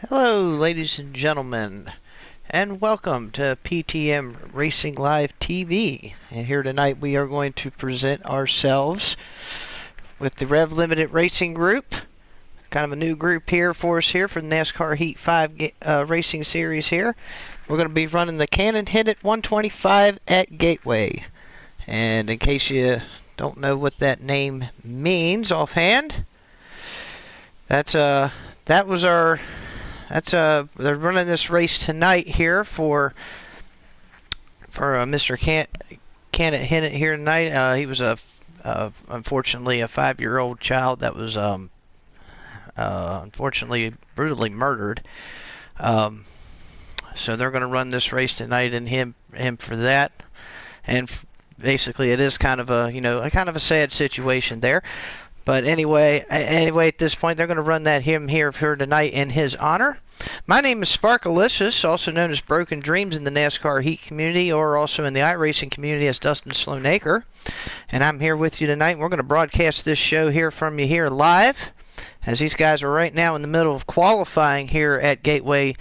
Hello, ladies and gentlemen, and welcome to PTM Racing Live TV. And here tonight we are going to present ourselves with the RevLimit Racing Group. Kind of a new group here for us here for the NASCAR Heat 5 racing series here. We're going to be running the Hinnant 125 at Gateway. And in case you don't know what that name means offhand, they're running this race tonight here for Mr. Hinnant here tonight. He was unfortunately a 5-year-old child that was unfortunately brutally murdered. So they're going to run this race tonight, and him for that. And basically, it is kind of a sad situation there. But anyway, at this point, they're going to run him here for tonight in his honor. My name is Sparkalicious, also known as Broken Dreams in the NASCAR Heat community, or also in the iRacing community as Dustin Sloanacre. And I'm here with you tonight. We're going to broadcast this show here from you here live, as these guys are right now in the middle of qualifying here at Gateway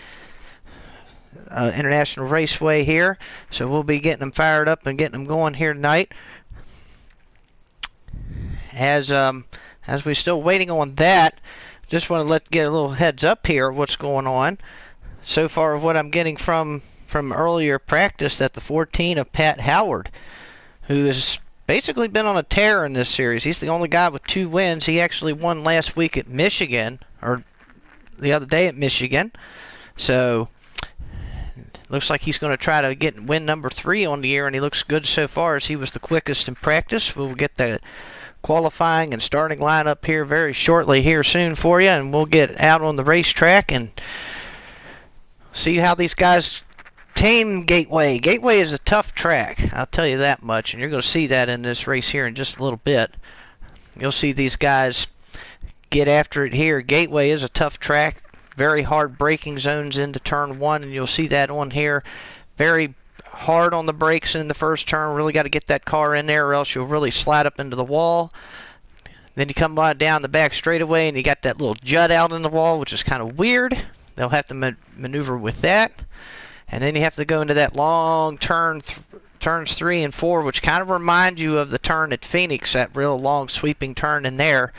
International Raceway here. So we'll be getting them fired up and getting them going here tonight. As we're still waiting on that, just want to get a little heads up here what's going on. So far, of what I'm getting from earlier practice, that the 14 of Pat Howard, who has basically been on a tear in this series. He's the only guy with 2 wins. He actually won last week at Michigan, or the other day at Michigan. So looks like he's going to try to get win number 3 on the year, and he looks good so far as he was the quickest in practice. We'll get the qualifying and starting lineup here very shortly here soon for you, and we'll get out on the racetrack and see how these guys tame Gateway. Gateway is a tough track, I'll tell you that much, and you're going to see that in this race here in just a little bit. You'll see these guys get after it here. Gateway is a tough track, very hard braking zones into turn 1, and you'll see that on here. Very hard on the brakes in the first turn. Really got to get that car in there, or else you'll really slide up into the wall. Then you come on down the back straightaway, and you got that little jut out in the wall, which is kind of weird. They'll have to maneuver with that. And then you have to go into that long turn, turns 3 and 4, which kind of remind you of the turn at Phoenix, that real long sweeping turn in there,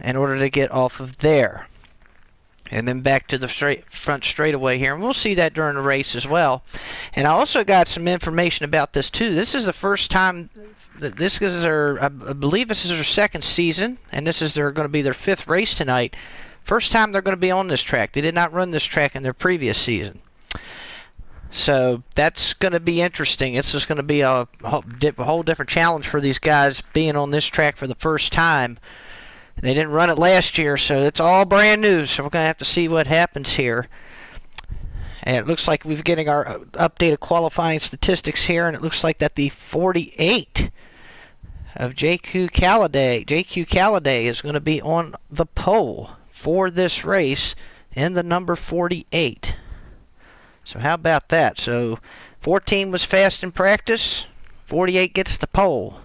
in order to get off of there. And then back to the front straightaway here. And we'll see that during the race as well. And I also got some information about this too. This is the first time that I believe this is their 2nd season, and this is going to be their 5th race tonight. First time they're going to be on this track. They did not run this track in their previous season. So that's going to be interesting. It's just going to be a whole different challenge for these guys being on this track for the first time. They didn't run it last year, so it's all brand new. So we're going to have to see what happens here. And it looks like we're getting our updated qualifying statistics here, and it looks like that the 48 of JQ Calladay is going to be on the pole for this race in the number 48. So how about that? So 14 was fast in practice, 48 gets the pole.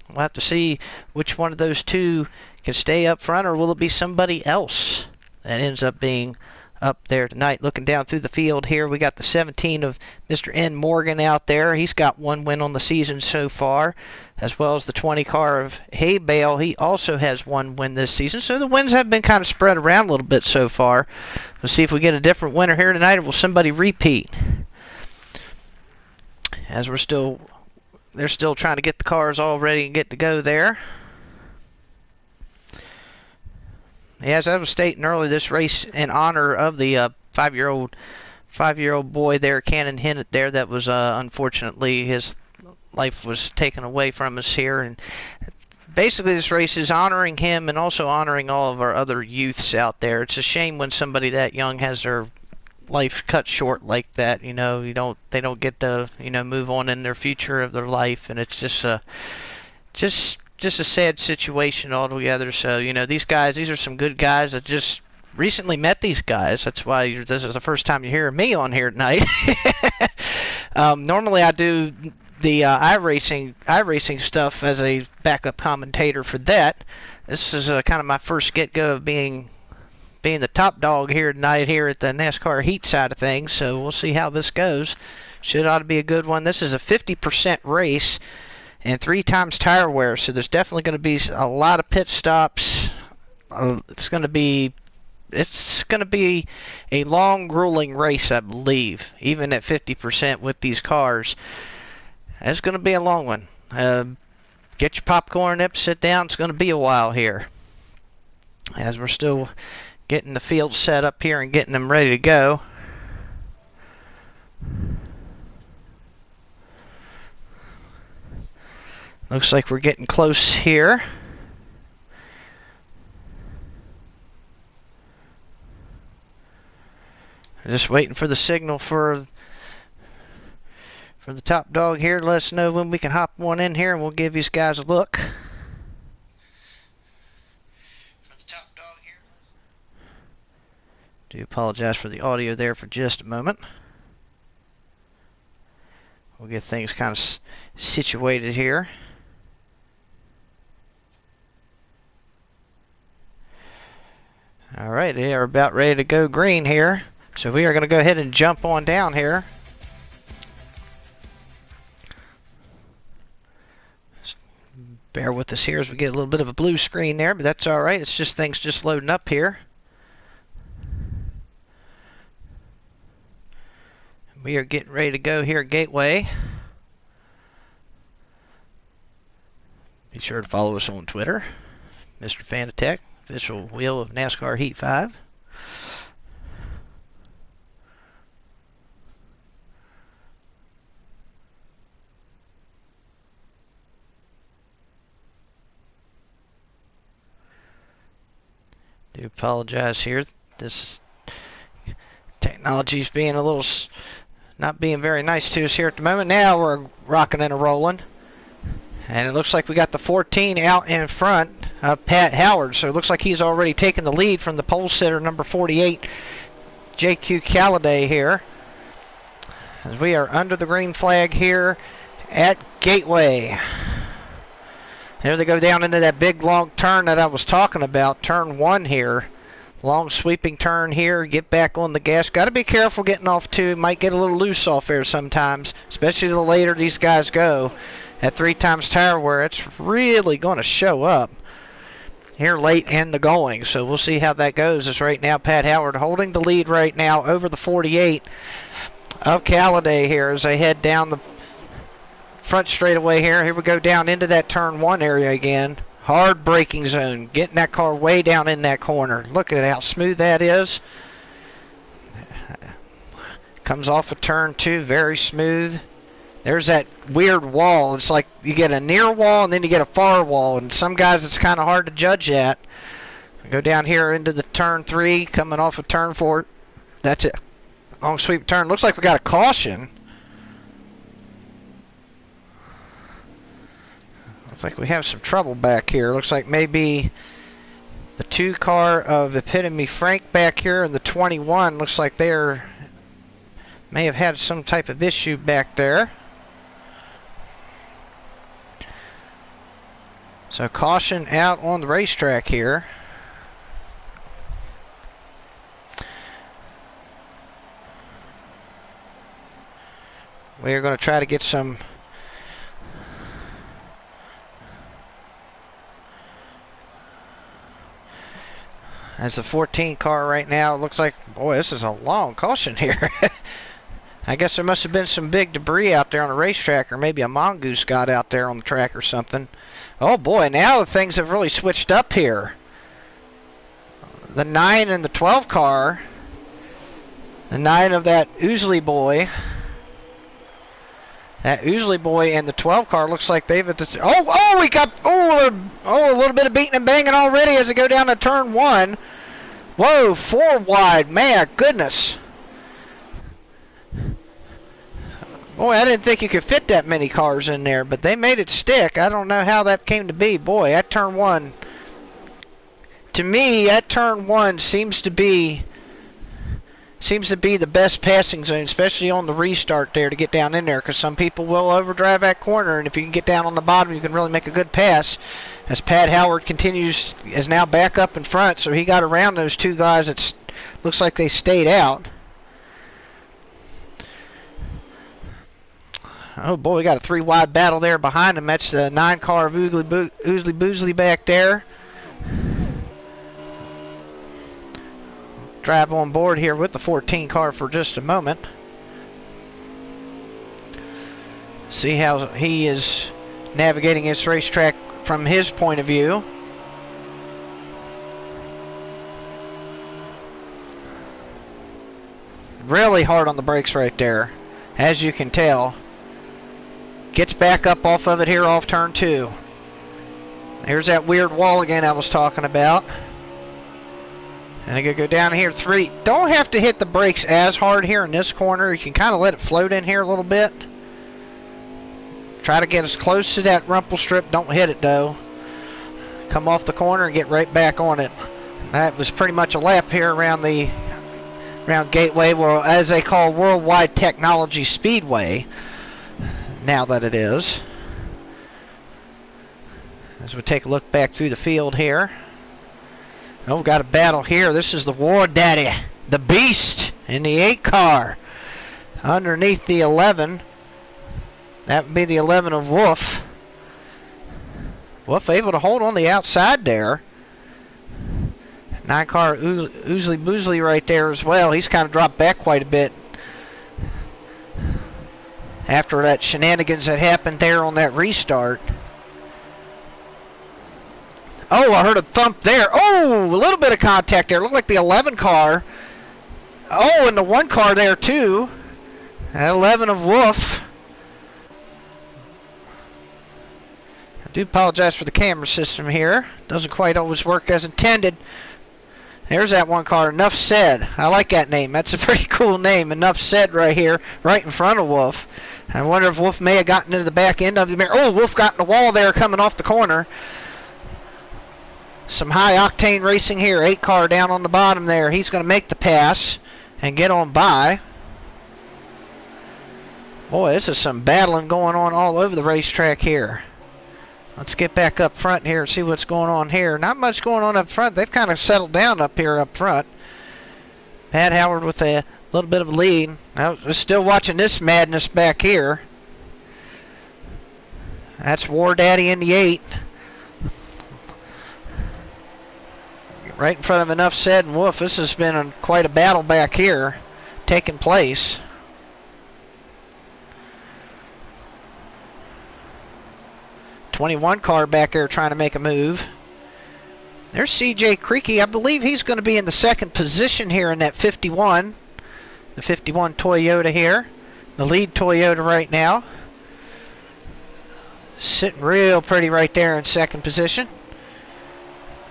We'll have to see which one of those two can stay up front, or will it be somebody else that ends up being up there tonight. Looking down through the field here, we got the 17 of Mr. N. Morgan out there. He's got 1 win on the season so far, as well as the 20 car of Hay Bale. He also has 1 win this season. So the wins have been kind of spread around a little bit so far. We'll see if we get a different winner here tonight, or will somebody repeat? As they're still trying to get the cars all ready and get to go there. Yeah, as I was stating earlier, this race in honor of the 5-year-old boy there, Cannon Hinnant there, that was unfortunately his life was taken away from us here. And basically this race is honoring him and also honoring all of our other youths out there. It's a shame when somebody that young has their life cut short like that. You know, they don't get to, move on in their future of their life, and it's just a sad situation altogether. So, these are some good guys. I just recently met these guys. That's why this is the first time you're hearing me on here tonight. Normally I do the iRacing stuff as a backup commentator for that. This is kind of my first get-go of being being the top dog here tonight here at the NASCAR Heat side of things. So we'll see how this goes. Ought to be a good one. This is a 50% race and 3 times tire wear, so there's definitely going to be a lot of pit stops. It's going to be a long, grueling race, I believe, even at 50% with these cars. It's going to be a long one. Get your popcorn up, sit down. It's going to be a while here, as we're still getting the field set up here and getting them ready to go. Looks like we're getting close here. Just waiting for the signal for the top dog here to let us know when we can hop one in here, and we'll give these guys a look. Do apologize for the audio there for just a moment. We'll get things kind of situated here. Alright, they are about ready to go green here. So we are going to go ahead and jump on down here. Bear with us here as we get a little bit of a blue screen there, but that's alright. It's just things just loading up here. We are getting ready to go here at Gateway. Be sure to follow us on Twitter, Mr. Fanatech, official wheel of NASCAR Heat 5. Do apologize here. This technology's being a little, not being very nice to us here at the moment. Now we're rocking and rolling. And it looks like we got the 14 out in front of Pat Howard. So it looks like he's already taken the lead from the pole sitter, number 48, JQ Calladay here. As we are under the green flag here at Gateway. There they go down into that big long turn that I was talking about, turn 1 here. Long sweeping turn here, get back on the gas. Got to be careful getting off 2. Might get a little loose off there sometimes, especially the later these guys go. At 3 times tire wear, it's really going to show up here late in the going. So we'll see how that goes. As right now, Pat Howard holding the lead right now over the 48 of Calladay here as they head down the front straightaway here. Here we go down into that turn 1 area again. Hard braking zone. Getting that car way down in that corner. Look at how smooth that is. Comes off of turn 2. Very smooth. There's that weird wall. It's like you get a near wall and then you get a far wall. And some guys it's kind of hard to judge that. Go down here into the turn 3. Coming off of turn 4. That's it. Long sweep turn. Looks like we got a caution. Looks like we have some trouble back here. Looks like maybe the 2 car of Epitome Frank back here and the 21 looks like they're may have had some type of issue back there. So caution out on the racetrack here. We're going to try to get some as the 14 car right now. Looks like, boy, this is a long caution here. I guess there must have been some big debris out there on the racetrack, or maybe a mongoose got out there on the track or something. Oh boy, now things have really switched up here. The 9 and the 12 car, the 9 of that Ousley boy, and the 12 car looks like they've at the, we got a little bit of beating and banging already as they go down to turn 1. Whoa, 4 wide, man, goodness. Boy, I didn't think you could fit that many cars in there, but they made it stick. I don't know how that came to be. Boy, that turn 1, to me, that turn 1 seems to be seems to be the best passing zone, especially on the restart there to get down in there, because some people will overdrive that corner, and if you can get down on the bottom, you can really make a good pass. As Pat Howard is now back up in front, so he got around those two guys that looks like they stayed out. Oh boy, we got a 3-wide battle there behind him. That's the 9 car of Oozly Boozly back there. Drive on board here with the 14 car for just a moment. See how he is navigating his racetrack from his point of view. Really hard on the brakes right there, as you can tell. Gets back up off of it here off turn 2. Here's that weird wall again I was talking about. And I gotta go down here 3. Don't have to hit the brakes as hard here in this corner. You can kind of let it float in here a little bit. Try to get as close to that rumple strip. Don't hit it though. Come off the corner and get right back on it. That was pretty much a lap here around Gateway, well, as they call Worldwide Technology Speedway. Now that it is. As we take a look back through the field here. Oh, we've got a battle here. This is the War Daddy, the Beast, in the 8 car. Underneath the 11. That would be the 11 of Wolf. Wolf able to hold on the outside there. 9 car Oozly Boozly right there as well. He's kind of dropped back quite a bit after that shenanigans that happened there on that restart. Oh, I heard a thump there. Oh, a little bit of contact there. Looked like the 11 car. Oh, and the 1 car there too. That 11 of Wolf. I do apologize for the camera system here. Doesn't quite always work as intended. There's that 1 car. Enough Said. I like that name. That's a pretty cool name. Enough Said right here, right in front of Wolf. I wonder if Wolf may have gotten into the back end of the mirror. Oh, Wolf got in the wall there coming off the corner. Some high octane racing here. 8 car down on the bottom there. He's going to make the pass and get on by. Boy, this is some battling going on all over the racetrack here. Let's get back up front here and see what's going on here. Not much going on up front. They've kind of settled down up here up front. Pat Howard with a little bit of a lead. Now, we're still watching this madness back here. That's War Daddy in the 8. Right in front of Enough Said and Wolf. This has been quite a battle back here taking place. '21 car back there trying to make a move. There's CJ Creaky. I believe he's going to be in the 2nd position here in that 51. The 51 Toyota here. The lead Toyota right now. Sitting real pretty right there in 2nd position.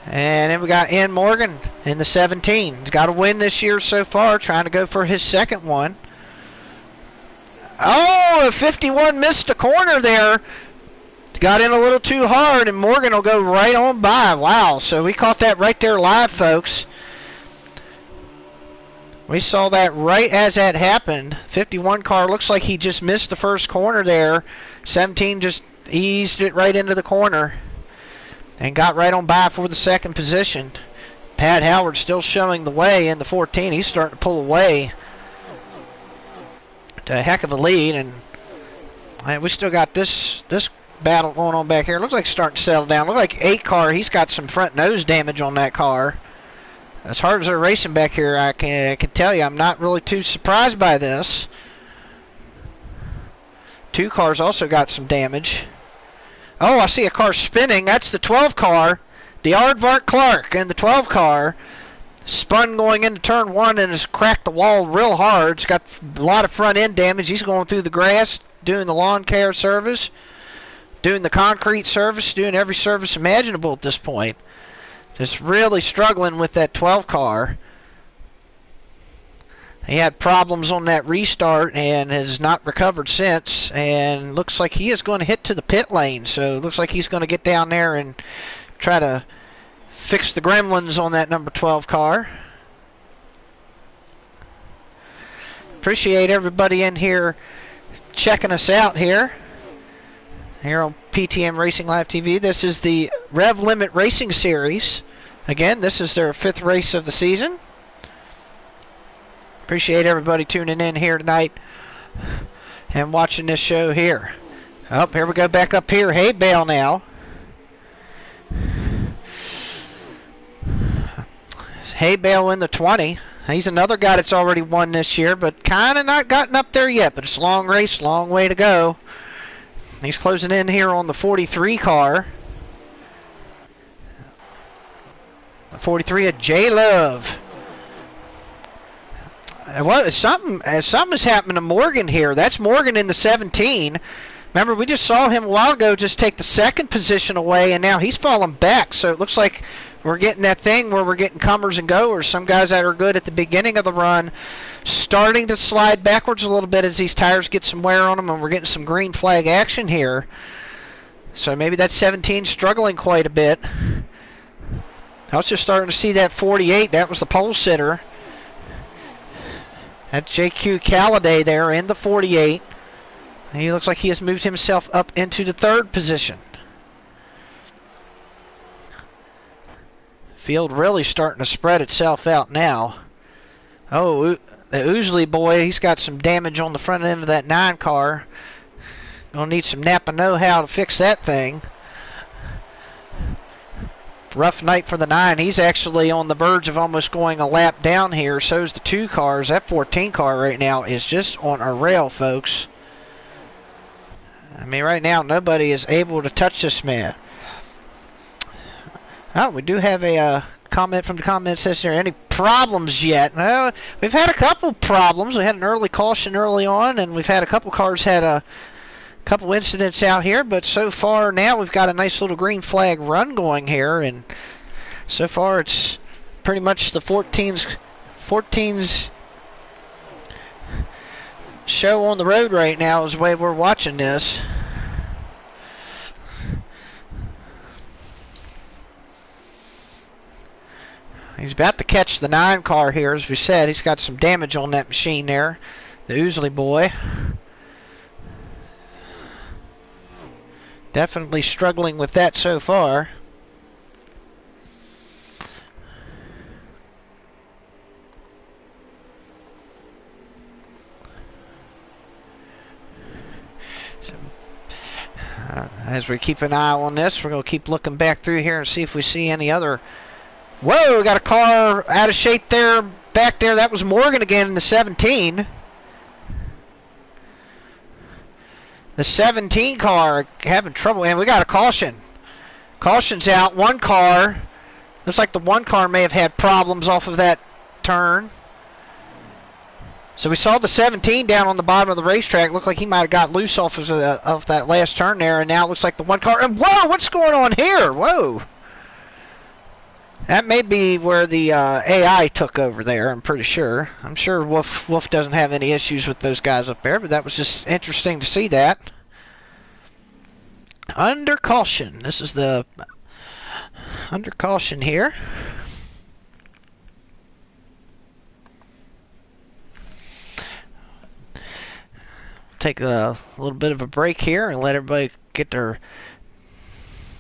And then we got Ian Morgan in the 17. He's got a win this year so far, trying to go for his 2nd one. Oh, 51 missed a corner there. Got in a little too hard, and Morgan will go right on by. Wow, so we caught that right there live, folks. We saw that right as that happened. 51 car looks like he just missed the first corner there. 17 just eased it right into the corner and got right on by for the 2nd position. Pat Howard still showing the way in the 14. He's starting to pull away to a heck of a lead, and we still got this battle going on back here. Looks like it's starting to settle down. Looks like 8 car, he's got some front nose damage on that car. As hard as they're racing back here, I can tell you I'm not really too surprised by this. 2 cars also got some damage. Oh, I see a car spinning. That's the 12 car. The Aardvark Clark and the 12 car spun going into turn 1 and has cracked the wall real hard. It's got a lot of front end damage. He's going through the grass, doing the lawn care service, doing the concrete service, doing every service imaginable at this point. Just really struggling with that 12 car. He had problems on that restart and has not recovered since, and looks like he is going to hit to the pit lane. So it looks like he's going to get down there and try to fix the gremlins on that number 12 car. Appreciate everybody in here checking us out here on PTM Racing Live TV. This is the RevLimit Racing Series. Again, this is their 5th race of the season. Appreciate everybody tuning in here tonight and watching this show here. Oh, here we go back up here. Hay Bale now. Hay Bale in the 20. He's another guy that's already won this year, but kind of not gotten up there yet. But it's a long race, long way to go. He's closing in here on the 43 car. The 43 of J-Love. Well, something is happening to Morgan here. That's Morgan in the 17. Remember, we just saw him a while ago just take the 2nd position away, and now he's falling back. So it looks like we're getting that thing where we're getting comers and goers. Some guys that are good at the beginning of the run starting to slide backwards a little bit as these tires get some wear on them, and we're getting some green flag action here. So maybe that 17 struggling quite a bit. I was just starting to see that 48. That was the pole sitter. That's JQ Calladay there in the 48. He looks like he has moved himself up into the 3rd position. Field really starting to spread itself out now. Oh, the Ousley boy, he's got some damage on the front end of that 9 car. Gonna need some Napa know-how to fix that thing. Rough night for the 9. He's actually on the verge of almost going a lap down here. So's the 2 cars. That 14 car right now is just on a rail, folks. I mean, right now, nobody is able to touch this man. Oh, we do have a comment from the comment section here. Any problems yet? No, we've had a couple problems. We had an early caution early on, and we've had a couple cars had a couple incidents out here. But so far now, we've got a nice little green flag run going here, and so far it's pretty much the 14's show on the road right now is the way we're watching this. He's about to catch the 9 car here, as we said. He's got some damage on that machine there, the Ousley boy. Definitely struggling with that so far. As we keep an eye on this, we're going to keep looking back through here and see if we see any other. Whoa, we got a car out of shape there, back there. That was Morgan again in the 17. The 17 car having trouble, and we got a caution. Caution's out. 1 car. Looks like the 1 car may have had problems off of that turn. So we saw the 17 down on the bottom of the racetrack. Looked like he might have got loose off of that last turn there, and now it looks like the 1 car. And whoa, what's going on here? Whoa. That may be where the AI took over there, I'm pretty sure. I'm sure Wolf doesn't have any issues with those guys up there, but that was just interesting to see that. Under caution. This is the under caution here. Take a little bit of a break here and let everybody get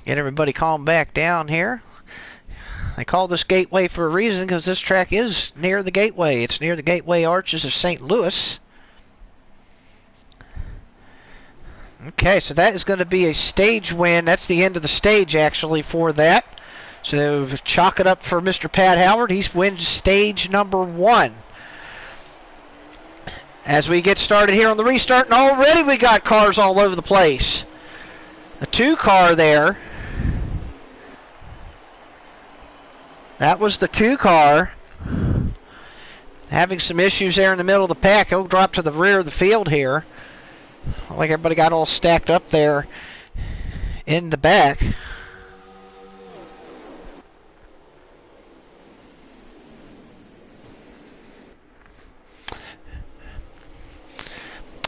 everybody calm back down here. They call this gateway for a reason, because this track is near the gateway. It's near the gateway arches of St. Louis. Okay, so that is going to be a stage win. That's the end of the stage, actually, for that. So chalk it up for Mr. Pat Howard. He's wins stage number 1. As we get started here on the restart, and already we got cars all over the place. The 2 car there. That was the 2 car. Having some issues there in the middle of the pack. He'll drop to the rear of the field here. Like everybody got all stacked up there in the back.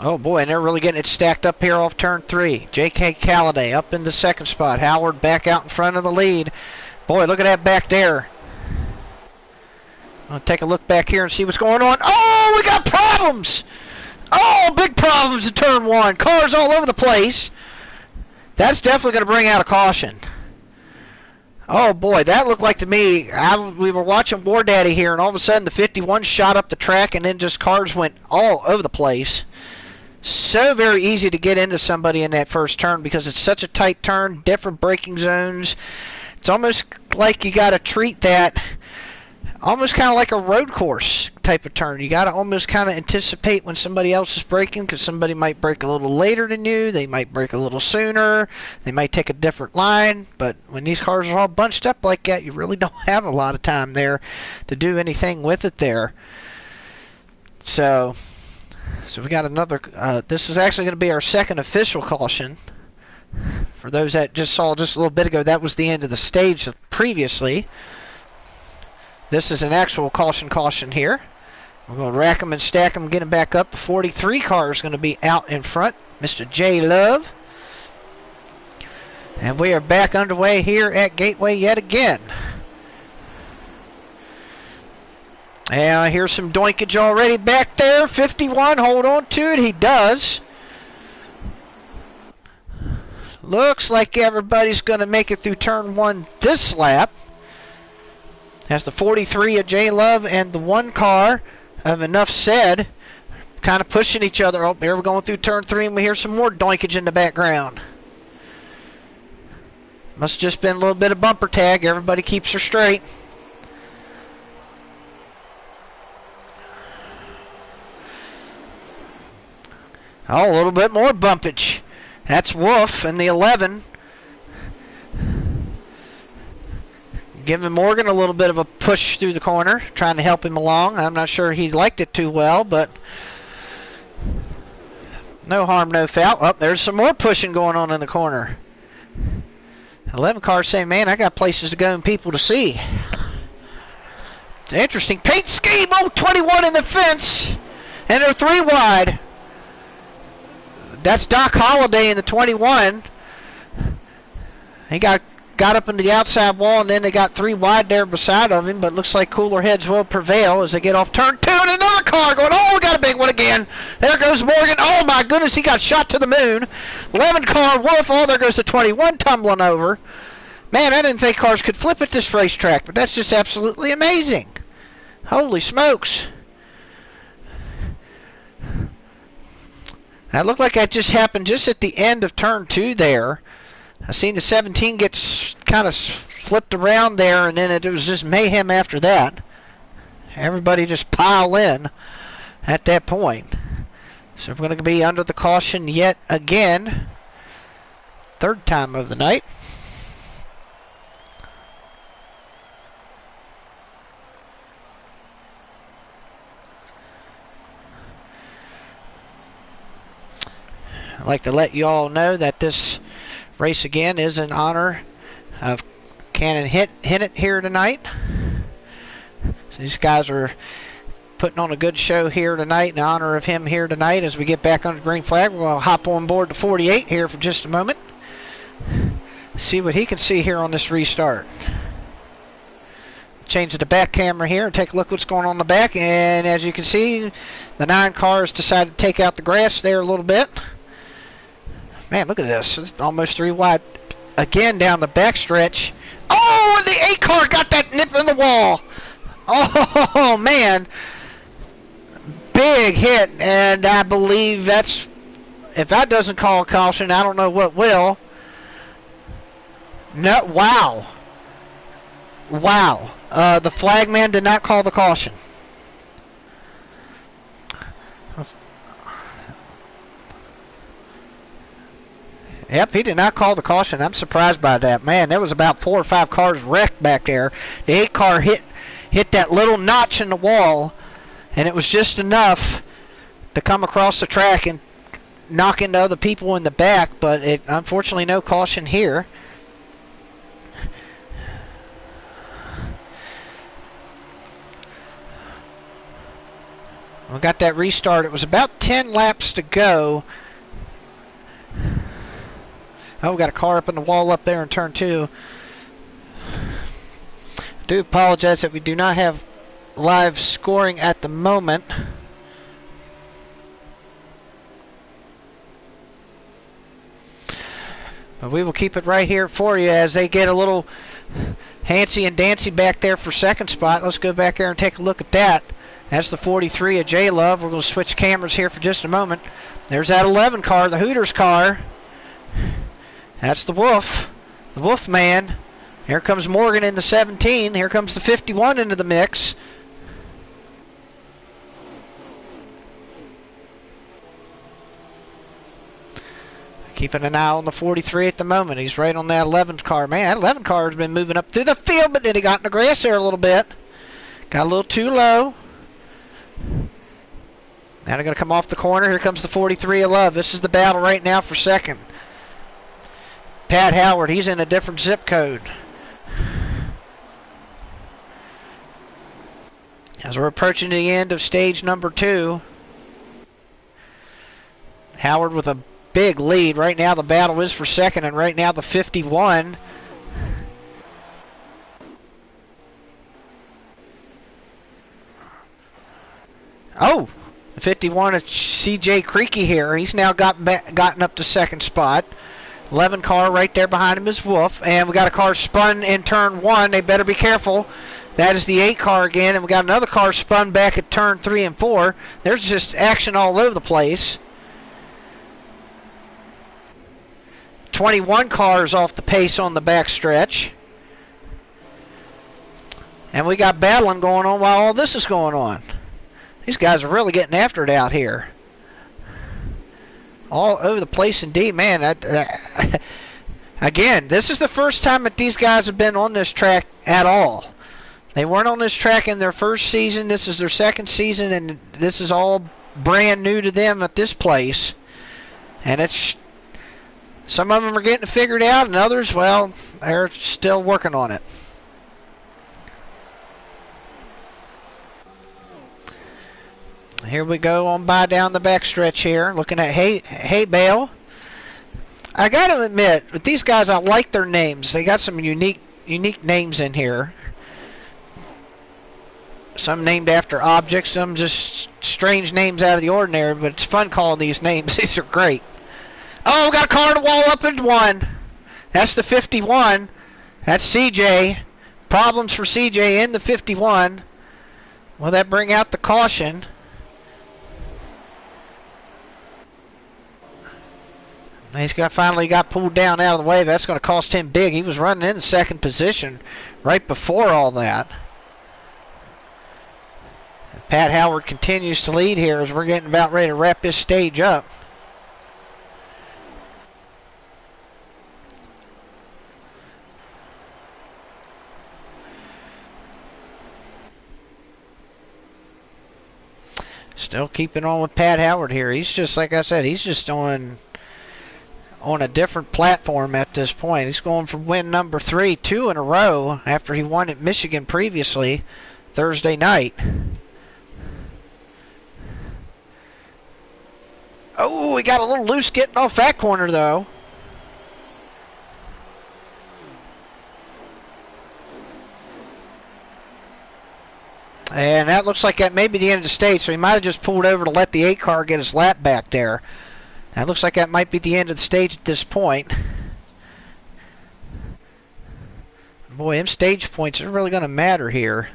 Oh boy, and they're really getting it stacked up here off turn 3. J.K. Calladay up in the 2nd spot. Howard back out in front of the lead. Boy, look at that back there. I'll take a look back here and see what's going on. Oh, we got problems! Oh, big problems in turn 1. Cars all over the place. That's definitely going to bring out a caution. Oh boy, that looked like to me, we were watching War Daddy here, and all of a sudden the 51 shot up the track, and then just cars went all over the place. So very easy to get into somebody in that first turn because it's such a tight turn, different braking zones. It's almost like you got to treat that almost kind of like a road course type of turn. You got to almost kind of anticipate when somebody else is braking, because somebody might brake a little later than you. They might brake a little sooner. They might take a different line. But when these cars are all bunched up like that, you really don't have a lot of time there to do anything with it there. So we got another. This is actually going to be our second official caution. For those that just saw just a little bit ago, that was the end of the stage previously. This is an actual caution here. We're going to rack them and stack them, get them back up. The 43 car is going to be out in front, Mr. J. Love. And we are back underway here at Gateway yet again. And I hear some doinkage already back there. 51, hold on to it. He does. Looks like everybody's going to make it through turn 1 this lap. As the 43 of J. Love and the 1 car of Enough Said kind of pushing each other. Oh, here we're going through turn 3, and we hear some more doinkage in the background. Must have just been a little bit of bumper tag. Everybody keeps her straight. Oh, a little bit more bumpage. That's Wolf and the 11. Giving Morgan a little bit of a push through the corner, trying to help him along. I'm not sure he liked it too well, but no harm, no foul. Oh, there's some more pushing going on in the corner. 11 cars saying, man, I got places to go and people to see. It's an interesting paint scheme. Oh, 21 in the fence, and they're 3 wide. That's Doc Holliday in the 21. He got up into the outside wall, and then they got 3 wide there beside of him, but looks like cooler heads will prevail as they get off turn 2, and another car going, oh, we got a big one again. There goes Morgan. Oh, my goodness, he got shot to the moon. 11 car Wolf. Oh, there goes the 21 tumbling over. Man, I didn't think cars could flip at this racetrack, but that's just absolutely amazing. Holy smokes. That looked like that just happened just at the end of turn 2 there. I seen the 17 get kind of flipped around there, and then it was just mayhem after that. Everybody just pile in at that point. So we're going to be under the caution yet again. 3rd time of the night. I'd like to let you all know that this race again is in honor of Canon Hinnant here tonight. So these guys are putting on a good show here tonight in honor of him here tonight. As we get back on the green flag, we're going to hop on board the 48 here for just a moment. See what he can see here on this restart. Change to the back camera here and take a look what's going on in the back. And as you can see, the 9 cars decided to take out the grass there a little bit. Man, look at this. It's almost 3 wide again down the back stretch. Oh, and the 8 car got that nip in the wall. Oh, man. Big hit. And I believe that's, if that doesn't call a caution, I don't know what will. No, wow. Wow. The flagman did not call the caution. Yep, he did not call the caution. I'm surprised by that. Man, there was about 4 or 5 cars wrecked back there. The 8 car hit that little notch in the wall, and it was just enough to come across the track and knock into other people in the back, but it unfortunately no caution here. We got that restart. It was about 10 laps to go. Oh, we got a car up in the wall up there in turn 2. I do apologize that we do not have live scoring at the moment. But we will keep it right here for you as they get a little hancy and dancy back there for second spot. Let's go back there and take a look at that. That's the 43 of J Love. We're going to switch cameras here for just a moment. There's that 11 car, the Hooters car. That's the Wolf man. Here comes Morgan in the 17. Here comes the 51 into the mix. Keeping an eye on the 43 at the moment. He's right on that 11 car. Man, that 11 car has been moving up through the field, but then he got in the grass there a little bit. Got a little too low. Now they're going to come off the corner. Here comes the 43 of Love. This is the battle right now for second. Pat Howard, he's in a different zip code. As we're approaching the end of stage number 2. Howard with a big lead. Right now the battle is for second, and right now the 51. Oh, the 51 of CJ Creaky here. He's now gotten up to second spot. 11 car right there behind him is Wolf, and we got a car spun in turn 1. They better be careful. That is the 8 car again, and we got another car spun back at turn 3 and 4. There's just action all over the place. 21 cars off the pace on the back stretch. And we got battling going on while all this is going on. These guys are really getting after it out here. All over the place indeed, man. Again, this is the first time that these guys have been on this track at all. They weren't on this track in their first season. This is their second season, and this is all brand new to them at this place. And it's some of them are getting it figured out, and others, well, they're still working on it. Here we go on by down the backstretch here, looking at hay bale. I got to admit, with these guys, I like their names. They got some unique names in here. Some named after objects, some just strange names out of the ordinary, but it's fun calling these names. These are great. Oh, we got a car to wall up into one. That's the 51. That's CJ. Problems for CJ in the 51. Will that bring out the caution? He's finally got pulled down out of the way. That's going to cost him big. He was running in the second position right before all that. Pat Howard continues to lead here as we're getting about ready to wrap this stage up. Still keeping on with Pat Howard here. He's just, like I said, he's just on a different platform at this point. He's going for win number 3, 2 in a row after he won at Michigan previously Thursday night. Oh, we got a little loose getting off that corner, though. And that looks like that may be the end of the stage, so he might have just pulled over to let the 8 car get his lap back there. That looks like that might be the end of the stage at this point. Boy, them stage points are really going to matter here.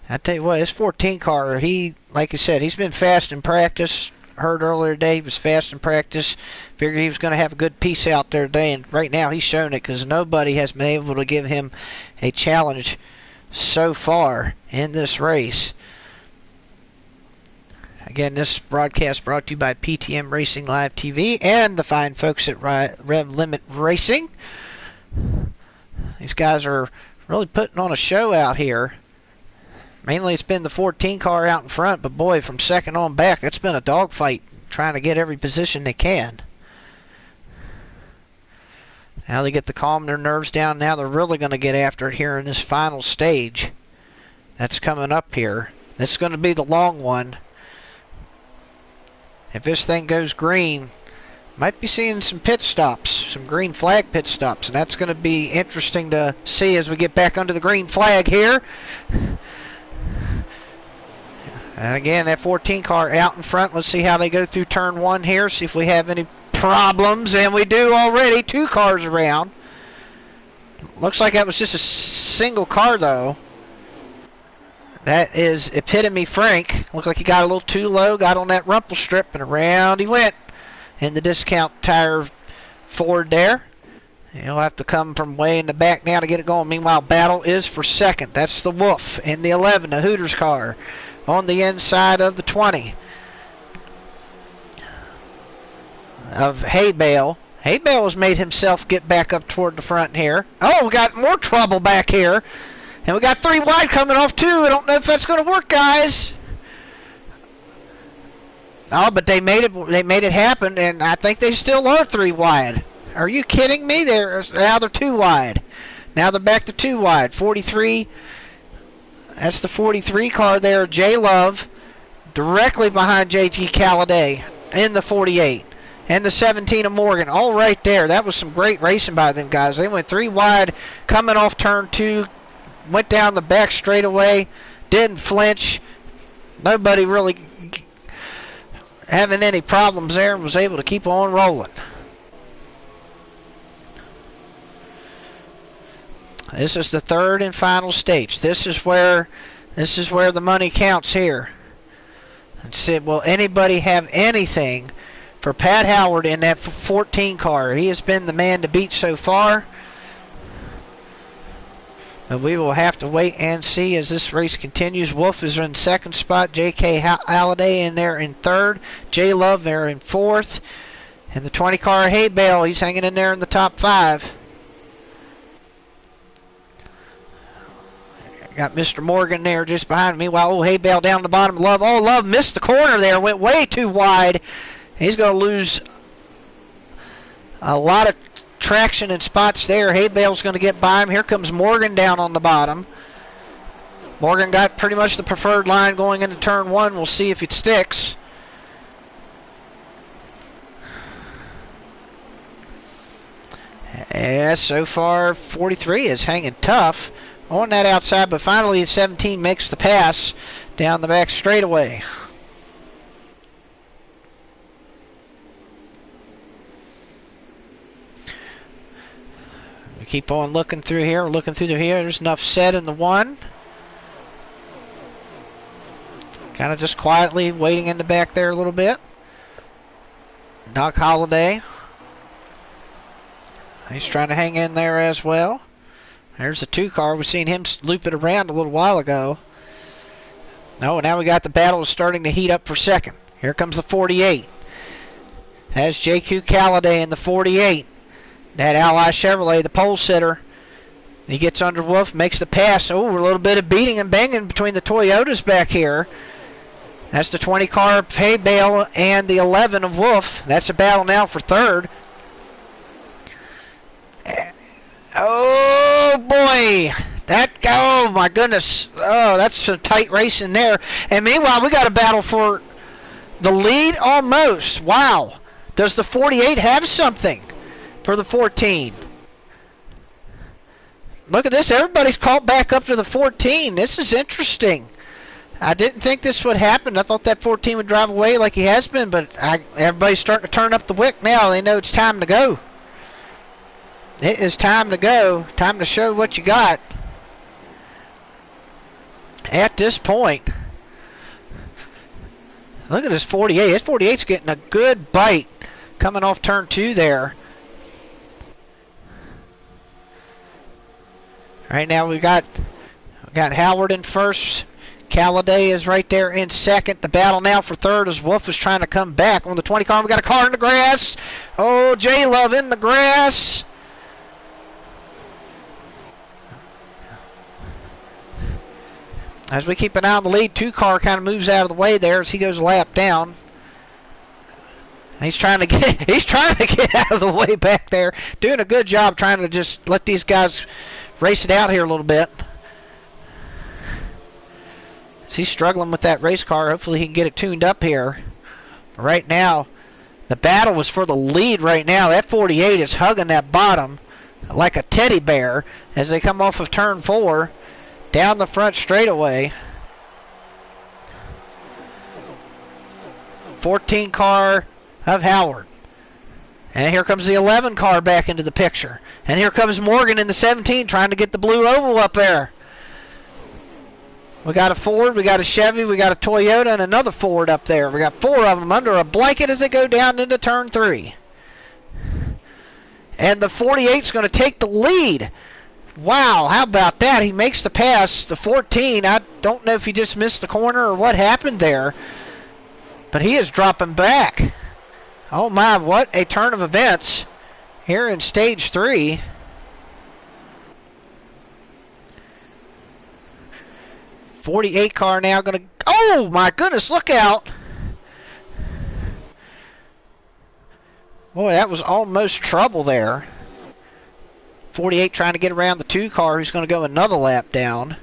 I tell you what, his 14 car, he, like I said, he's been fast in practice. Heard earlier today he was fast in practice. Figured he was going to have a good piece out there today, and right now he's shown it because nobody has been able to give him a challenge so far in this race. Again, this broadcast brought to you by PTM Racing Live TV and the fine folks at RevLimit Racing. These guys are really putting on a show out here. Mainly it's been the 14 car out in front, but boy, from second on back, it's been a dogfight trying to get every position they can. Now they get to calm their nerves down. Now they're really going to get after it here in this final stage that's coming up here. This is going to be the long one. If this thing goes green, might be seeing some pit stops, some green flag pit stops, and that's going to be interesting to see as we get back under the green flag here. And again, that 14 car out in front. Let's see how they go through turn 1 here. See if we have any problems. And we do already. 2 cars around. Looks like that was just a single car, though. That is Epitome Frank. Looks like he got a little too low. Got on that rumple strip, and around he went. In the discount tire Ford there. He'll have to come from way in the back now to get it going. Meanwhile, battle is for second. That's the Wolf in the 11, the Hooters car, on the inside of the 20 of Hay Bale. Hay Bale has made himself get back up toward the front here. Oh, we got more trouble back here. And we got 3 wide coming off, too. I don't know if that's going to work, guys. Oh, but they made it happen, and I think they still are 3 wide. Are you kidding me? Now they're 2 wide. Now they're back to 2 wide. 43. That's the 43 car there. J Love directly behind JG Calladay in the 48. And the 17 of Morgan. All right there. That was some great racing by them guys. They went 3 wide coming off turn 2. Went down the back straightaway. Didn't flinch. Nobody really having any problems there and was able to keep on rolling. This is the 3rd and final stage. This is where the money counts here. And see, will anybody have anything for Pat Howard in that 14 car? He has been the man to beat so far. But we will have to wait and see as this race continues. Wolf is in 2nd spot. J.K. Halliday in there in 3rd. J Love there in 4th. And the 20 car Hay Bale, he's hanging in there in the top 5. Got Mr. Morgan there just behind me. Meanwhile, Hay Bale down the bottom. Love, Love missed the corner there. Went way too wide. He's going to lose a lot of traction and spots there. Hay Bale's going to get by him. Here comes Morgan down on the bottom. Morgan got pretty much the preferred line going into turn 1. We'll see if it sticks. Yeah, so far 43 is hanging tough on that outside, but finally 17 makes the pass down the back straightaway. We keep on looking through here. We're looking through here. There's enough said in the 1. Kind of just quietly waiting in the back there a little bit. Doc Holliday. He's trying to hang in there as well. There's the 2 car. We've seen him loop it around a little while ago. Oh, now we got the battle starting to heat up for second. Here comes the 48. That's J.Q. Calladay in the 48. That Ally Chevrolet, the pole sitter. He gets under Wolf, makes the pass. Oh, a little bit of beating and banging between the Toyotas back here. That's the 20 car of Hay Bale and the 11 of Wolf. That's a battle now for 3rd. Oh boy, oh my goodness, oh that's some tight racing there. And meanwhile we got a battle for the lead almost. Wow, does the 48 have something for the 14? Look at this, everybody's caught back up to the 14. This is interesting. I didn't think this would happen. I thought that 14 would drive away like he has been, but everybody's starting to turn up the wick now. They know it's time to go. It is time to go. Time to show what you got. At this point. Look at this 48. This 48's getting a good bite coming off turn 2 there. Right now we got Howard in 1st. Calladay is right there in 2nd. The battle now for 3rd as Wolf is trying to come back on the 20 car. We got a car in the grass. Oh, J Love in the grass. As we keep an eye on the lead, 2 car kind of moves out of the way there as he goes a lap down. He's trying to get out of the way back there. Doing a good job trying to just let these guys race it out here a little bit. He's struggling with that race car. Hopefully he can get it tuned up here. Right now, the battle was for the lead right now. That 48 is hugging that bottom like a teddy bear as they come off of turn 4. Down the front straightaway. 14 car of Howard. And here comes the 11 car back into the picture. And here comes Morgan in the 17 trying to get the blue oval up there. We got a Ford, we got a Chevy, we got a Toyota, and another Ford up there. We got 4 of them under a blanket as they go down into turn 3. And the 48's going to take the lead. Wow, how about that? He makes the pass. The 14, I don't know if he just missed the corner or what happened there. But he is dropping back. Oh my, what a turn of events here in stage 3. .48 car now going to... Oh my goodness, look out. Boy, that was almost trouble there. 48 trying to get around the 2 car who's going to go another lap down.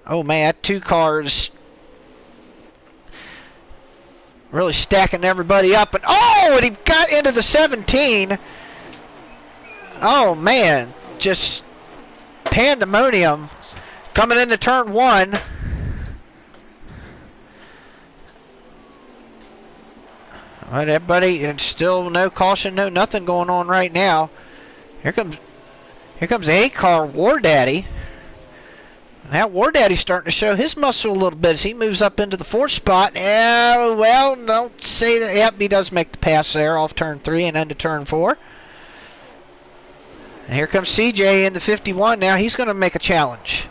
Oh man, that 2 car is really stacking everybody up. And oh, and he got into the 17. Oh man, just pandemonium coming into turn 1. All right, everybody, and still no caution, no nothing going on right now. Here comes the 8 car, War Daddy. Now War Daddy's starting to show his muscle a little bit as he moves up into the 4th spot. Well, don't say that. Yep, he does make the pass there off turn 3 and into turn 4. And here comes CJ in the 51 now. He's going to make a challenge.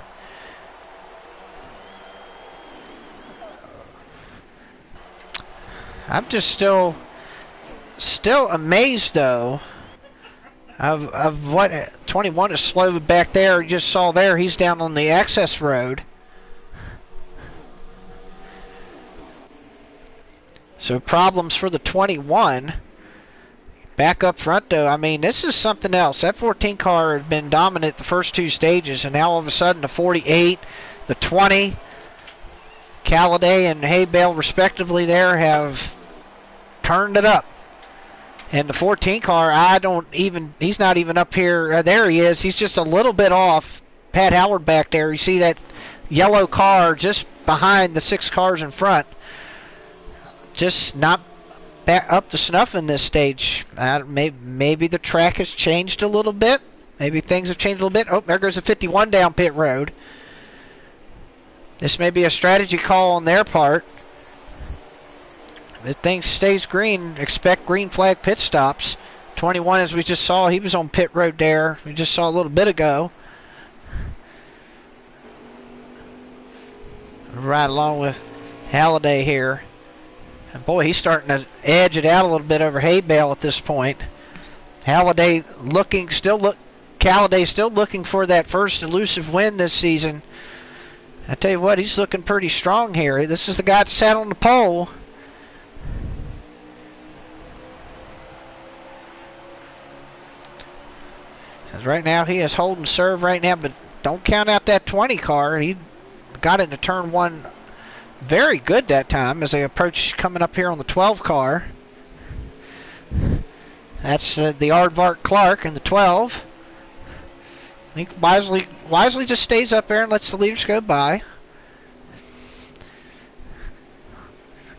I'm just still amazed though of what 21 is slowed back there. You just saw there he's down on the access road. So problems for the 21. Back up front though, I mean this is something else. That 14 car had been dominant the first 2 stages, and now all of a sudden the 48, the 20, Calladay and Haybale respectively there have turned it up. And the 14 car, he's not even up here. There he is. He's just a little bit off Pat Howard back there. You see that yellow car just behind the 6 cars in front. Just not back up to snuff in this stage. Maybe the track has changed a little bit. Maybe things have changed a little bit. Oh, there goes the 51 down pit road. This may be a strategy call on their part. If things stays green, expect green flag pit stops. 21, as we just saw, he was on pit road there. We just saw a little bit ago. Right along with Halliday here. And boy, he's starting to edge it out a little bit over Haybale at this point. Halliday Calladay still looking for that first elusive win this season. I tell you what, he's looking pretty strong here. This is the guy that sat on the pole. Right now he is holding serve right now, but don't count out that 20 car. He got into turn 1 very good that time as they approach coming up here on the 12 car. That's the Aardvark Clark in the 12. He wisely just stays up there and lets the leaders go by.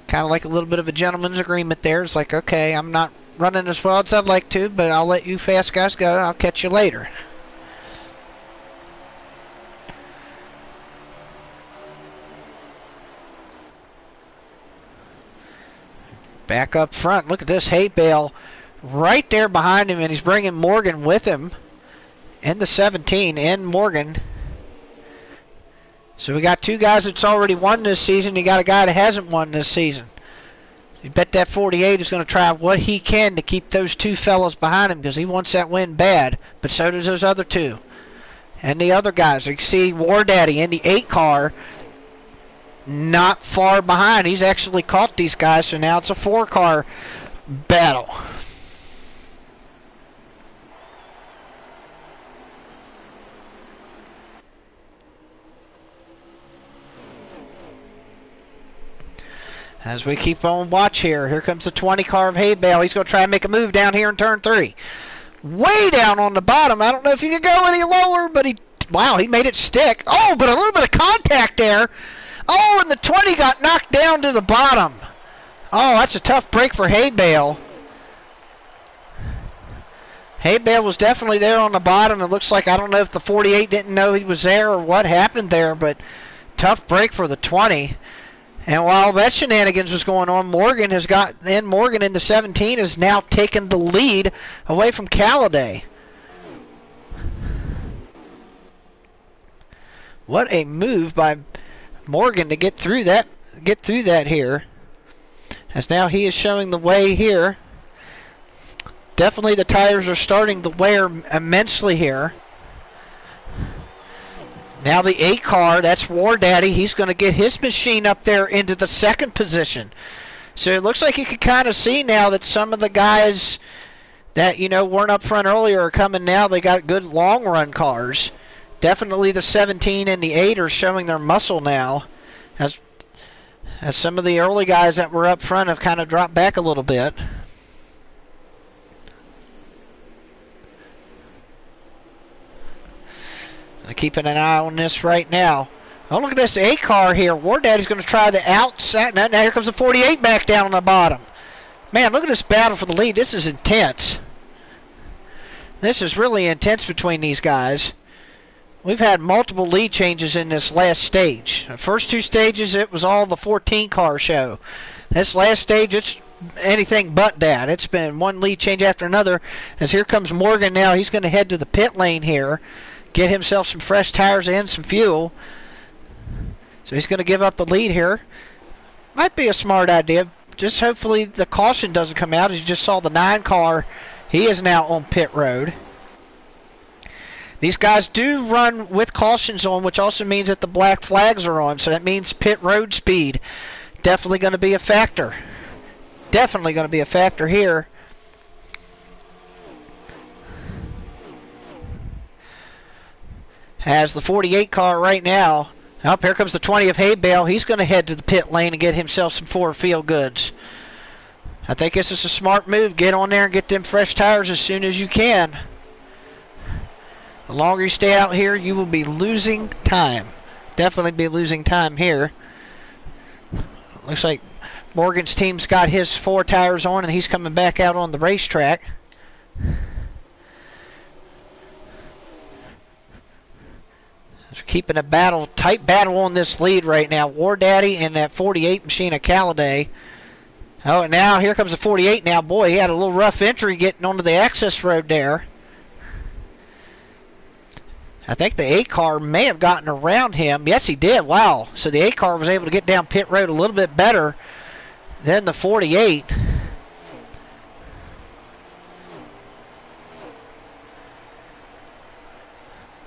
Kind of like a little bit of a gentleman's agreement there. It's like, okay, I'm not running as well as I'd like to, but I'll let you fast guys go. I'll catch you later. Back up front, look at this, Haybale right there behind him, and he's bringing Morgan with him in the 17 and Morgan. So we got 2 guys that's already won this season. You got a guy that hasn't won this season. You bet that 48 is going to try what he can to keep those 2 fellas behind him because he wants that win bad, but so does those other 2. And the other guys, you can see War Daddy in the 8 car, not far behind. He's actually caught these guys, so now it's a 4 car battle. As we keep on watch here comes the 20 car of Haybale. He's going to try and make a move down here in turn 3. Way down on the bottom. I don't know if you can go any lower, but he made it stick. Oh, but a little bit of contact there. Oh, and the 20 got knocked down to the bottom. Oh, that's a tough break for Haybale. Haybale was definitely there on the bottom. It looks like, I don't know if the 48 didn't know he was there or what happened there, but tough break for the 20. And while that shenanigans was going on, Morgan in the 17 has now taken the lead away from Calladay. What a move by Morgan to get through that here. As now he is showing the way here. Definitely the tires are starting to wear immensely here. Now the 8 car, that's War Daddy. He's going to get his machine up there into the second position. So it looks like you can kind of see now that some of the guys that, weren't up front earlier are coming now. They got good long run cars. Definitely the 17 and the 8 are showing their muscle now. As some of the early guys that were up front have kind of dropped back a little bit. Keeping an eye on this right now. Oh, look at this 8 car here. War Daddy's going to try the outside. Now here comes the 48 back down on the bottom. Man, look at this battle for the lead. This is intense. This is really intense between these guys. We've had multiple lead changes in this last stage. The first 2 stages, it was all the 14 car show. This last stage, it's anything but that. It's been one lead change after another. As here comes Morgan now. He's going to head to the pit lane here. Get himself some fresh tires and some fuel. So he's going to give up the lead here. Might be a smart idea. Just hopefully the caution doesn't come out. As you just saw, the 9 car, he is now on pit road. These guys do run with cautions on, which also means that the black flags are on. So that means pit road speed. Definitely going to be a factor. Definitely going to be a factor here. Has the 48 car right now. Oh, here comes the 20 of Haybale. He's going to head to the pit lane and get himself some Ford Field goods. I think this is a smart move. Get on there and get them fresh tires as soon as you can. The longer you stay out here, you will be losing time. Definitely be losing time here. Looks like Morgan's team's got his 4 tires on, and he's coming back out on the racetrack. Keeping a tight battle on this lead right now. War Daddy and that 48 machine of Calladay. Oh, and now here comes the 48 now. Boy, he had a little rough entry getting onto the access road there. I think the 8 car may have gotten around him. Yes, he did. Wow. So the 8 car was able to get down pit road a little bit better than the 48.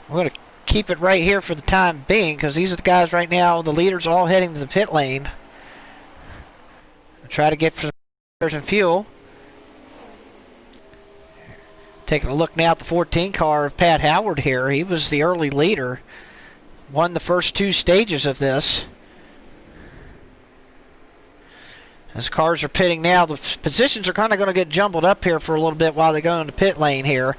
We're going to keep it right here for the time being because these are the guys right now, the leaders all heading to the pit lane. Try to get some tires and fuel. Taking a look now at the 14 car of Pat Howard here. He was the early leader. Won the first 2 stages of this. As cars are pitting now, the positions are kind of going to get jumbled up here for a little bit while they go into pit lane here.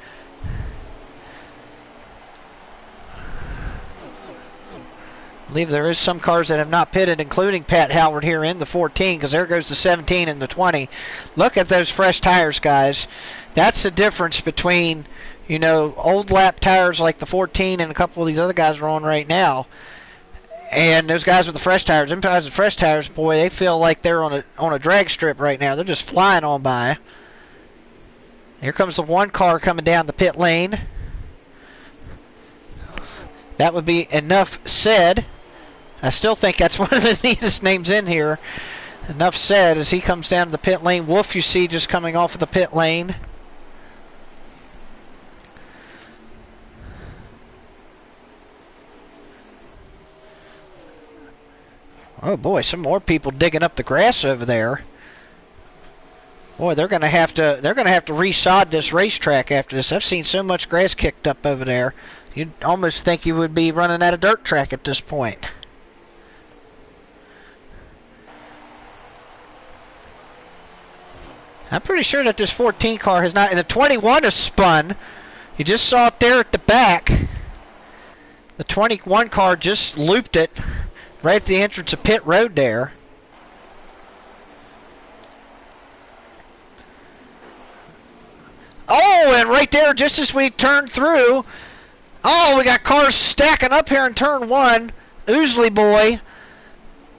I believe there is some cars that have not pitted, including Pat Howard here in the 14, because there goes the 17 and the 20. Look at those fresh tires, guys. That's the difference between, old lap tires like the 14 and a couple of these other guys are on right now. And those guys with the fresh tires, them guys with fresh tires, boy, they feel like they're on a drag strip right now. They're just flying on by. Here comes the 1 car coming down the pit lane. That would be enough said. I still think that's one of the neatest names in here. Enough said as he comes down to the pit lane. Wolf, you see, just coming off of the pit lane. Oh boy, some more people digging up the grass over there. Boy, they're gonna have to resod this racetrack after this. I've seen so much grass kicked up over there. You'd almost think you would be running at a dirt track at this point. I'm pretty sure that this 14 car has not, and the 21 is spun. You just saw it there at the back. The 21 car just looped it right at the entrance of pit road there. And right there, just as we turned through, oh, we got cars stacking up here in turn 1. Oozley boy,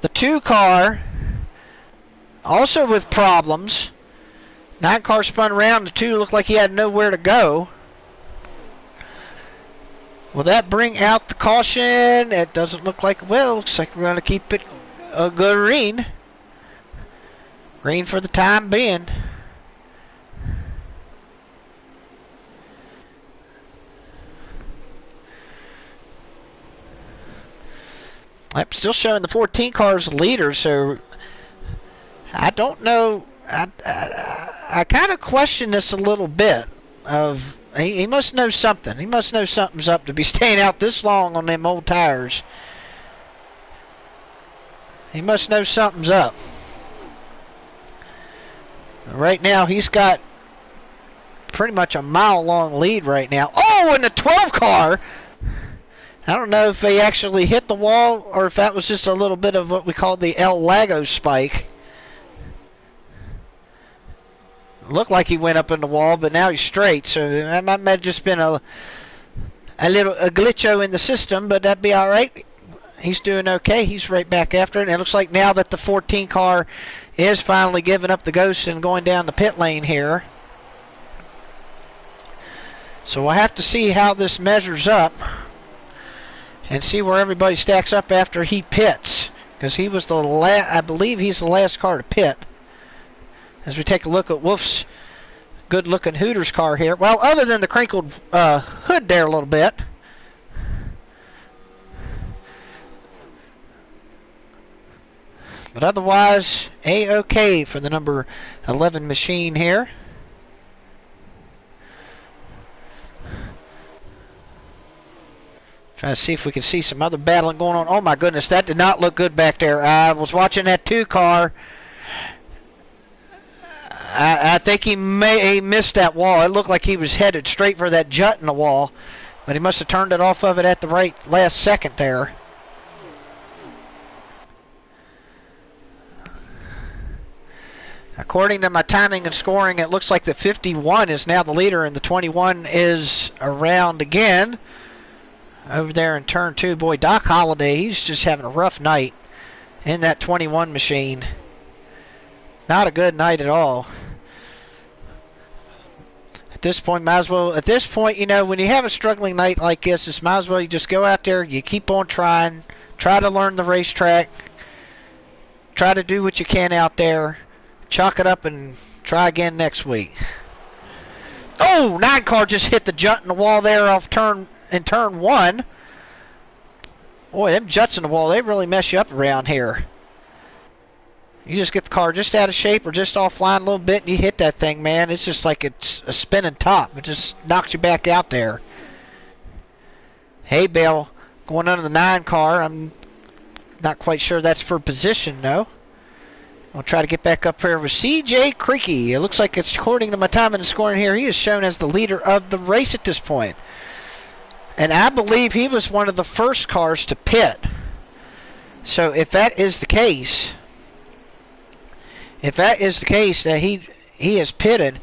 the 2 car, also with problems. 9 car spun around, the 2 looked like he had nowhere to go. Will that bring out the caution? It doesn't look like, well, looks like we're going to keep it a green. Green for the time being. I'm still showing the 14 cars leader, so I don't know. I kind of question this a little bit. He must know something. He must know something's up to be staying out this long on them old tires. He must know something's up. Right now, he's got pretty much a mile-long lead right now. Oh, and the 12 car! I don't know if they actually hit the wall or if that was just a little bit of what we call the El Lago spike. Looked like he went up in the wall, but now he's straight. So that might have just been a glitcho in the system, but that'd be all right. He's doing okay. He's right back after it. And it looks like now that the 14 car is finally giving up the ghost and going down the pit lane here. So we'll have to see how this measures up and see where everybody stacks up after he pits, because he was the I believe he's the last car to pit. As we take a look at Wolf's good-looking Hooters car here. Well, other than the crinkled hood there a little bit. But otherwise, A-OK for the number 11 machine here. Trying to see if we can see some other battling going on. Oh my goodness, that did not look good back there. I was watching that 2 car. I think he missed that wall. It looked like he was headed straight for that jut in the wall, but he must have turned it off of it at the right last second there. According to my timing and scoring, it looks like the 51 is now the leader and the 21 is around again. Over there in turn 2, boy, Doc Holliday, he's just having a rough night in that 21 machine. Not a good night at all. At this point, you know, when you have a struggling night like this, it's might as well you just go out there, you keep on trying, try to learn the racetrack, try to do what you can out there, chalk it up and try again next week. Oh, 9 car just hit the jut in the wall there off turn 1. Boy, them juts in the wall, they really mess you up around here. You just get the car just out of shape or just offline a little bit and you hit that thing, man. It's just like it's a spinning top. It just knocks you back out there. Hay bale going under the 9 car. I'm not quite sure that's for position, though. I'll try to get back up here with C.J. Creaky. It looks like, it's, according to my time and scoring here, he is shown as the leader of the race at this point. And I believe he was one of the first cars to pit. So if that is the case, that he has pitted,